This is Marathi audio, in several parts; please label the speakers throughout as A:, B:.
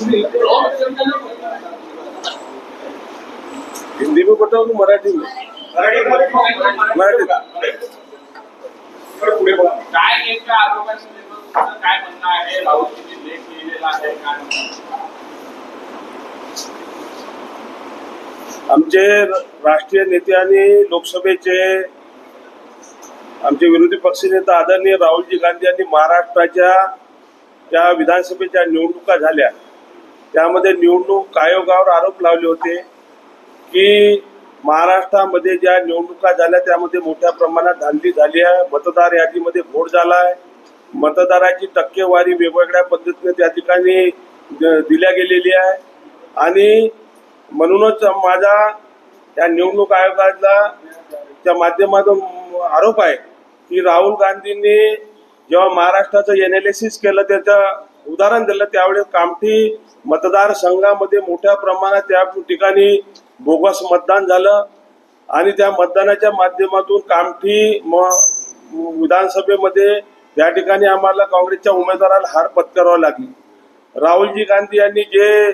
A: हिंदी में बताओ कि मराठी में? मराठी
B: काय नेमक्या आरोपांचं काय म्हणणं आहे? राहुलजींनी लेख लिहिलेला आहे काय?
A: आमचे राष्ट्रीय नेते आणि लोकसभेचे आमचे विरोधी पक्षनेता आदरणीय राहुलजी गांधी यांनी महाराष्ट्राच्या ज्या विधानसभेच्या निवडणुका झाल्या त्यामध्ये निवडणूक आयोगावर आरोप लावले होते की महाराष्ट्रामध्ये ज्या निवडणुका झाल्या त्यामध्ये मोठ्या प्रमाणात धांदली झाली आहे, मतदार यादीमध्ये घोळ झाला आहे, मतदाराची टक्केवारी वेगवेगळ्या पद्धतीने त्या ठिकाणी दिल्या गेलेली आहे आणि म्हणूनच माझा या निवडणूक आयोगाला त्या माध्यमातून आरोप आहे की राहुल गांधींनी जेव्हा महाराष्ट्राचं एनालिसिस केलं त्याचं उदाहरण दिलं त्यावेळेस कामठी मतदारसंघामध्ये मोठ्या प्रमाणात त्या ठिकाणी बोगस मतदान झालं आणि त्या मतदानाच्या माध्यमातून कामठी विधानसभेमध्ये त्या ठिकाणी आम्हाला काँग्रेसच्या उमेदवाराला हार पत्करावी लागली. राहुलजी गांधी यांनी जे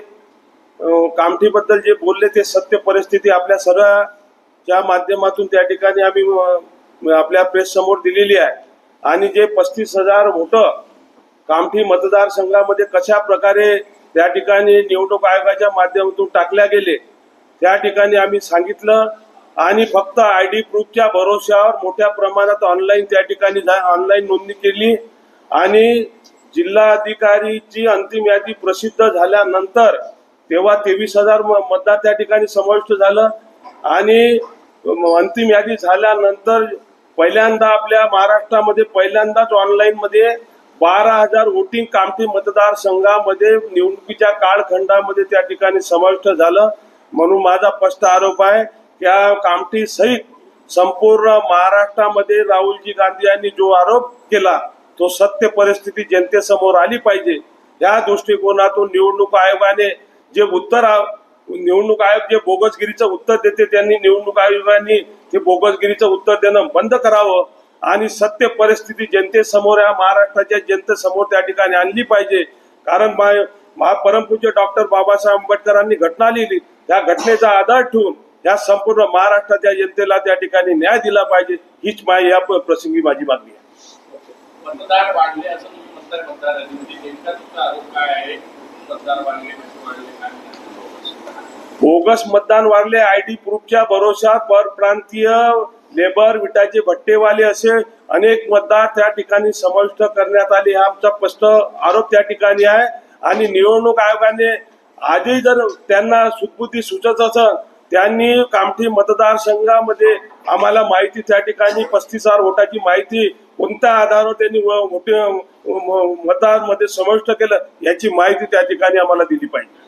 A: कामठीबद्दल जे बोलले ते सत्य परिस्थिती आपल्या सर्वच्या माध्यमातून त्या ठिकाणी आम्ही आपल्या प्रेस समोर दिलेली आहे आणि जे 35,000 वोटं कामठी मतदारसंघामध्ये कशा प्रकारे त्या ठिकाणी निवडणूक आयोगाच्या माध्यमातून टाकल्या गेले त्या ठिकाणी आम्ही सांगितलं आणि फक्त आयडी प्रूफच्या भरोश्यावर मोठ्या प्रमाणात ऑनलाईन त्या ठिकाणी ऑनलाईन नोंदणी केली आणि जिल्हाधिकारीची अंतिम यादी प्रसिद्ध झाल्यानंतर तेव्हा 23,000 मतदार त्या ठिकाणी समाविष्ट झालं आणि अंतिम यादी झाल्यानंतर पहिल्यांदा आपल्या महाराष्ट्रामध्ये पहिल्यांदाच ऑनलाईन मध्ये 12,000 वोटिंग कामठी मतदारसंघामध्ये निवडणुकीच्या कालखंडामध्ये त्या ठिकाणी समाविष्ट झालं. म्हणून माझा स्पष्ट आरोप आहे त्या कामठी सहित संपूर्ण महाराष्ट्रामध्ये राहुलजी गांधी यांनी जो आरोप केला तो सत्य परिस्थिती जनतेसमोर आली पाहिजे. या दृष्टिकोनातून निवडणूक आयोगाने जे निवडणूक आयोग जे बोगसगिरीचं उत्तर देते त्यांनी निवडणूक आयोगाने ते बोगसगिरीचं उत्तर देणं बंद करावं आणि सत्य परिस्थिती जनतेसमोर या महाराष्ट्राच्या जनतेसमोर त्या ठिकाणी आणली पाहिजे. कारण परमपूज्य डॉक्टर बाबासाहेब आंबेडकरांनी घटना लिहिली त्या घटनेचा आधार ठेवून या संपूर्ण महाराष्ट्राच्या जनतेला त्या ठिकाणी न्याय दिला पाहिजे हीच या प्रसंगी माझी मागणी आहे.
B: मतदार वाढले असं तुम्ही मतदार आरोप काय आहे? मतदार वाढले
A: बोगस मतदान वाढले आयडी प्रूफच्या भरोशात परप्रांतीय लेबर विटाचे भट्टेवाले असे अनेक मतदार त्या ठिकाणी समाविष्ट करण्यात आले हा आमचा स्पष्ट आरोप त्या ठिकाणी आहे आणि निवडणूक आयोगाने आधी जर त्यांना सुखबुद्धी सुचत असं त्यांनी कामठी मतदारसंघामध्ये आम्हाला माहिती त्या ठिकाणी 35,000 वोटाची माहिती कोणत्या आधारावर त्यांनी मतदारांमध्ये समाविष्ट केलं याची माहिती त्या ठिकाणी आम्हाला दिली पाहिजे.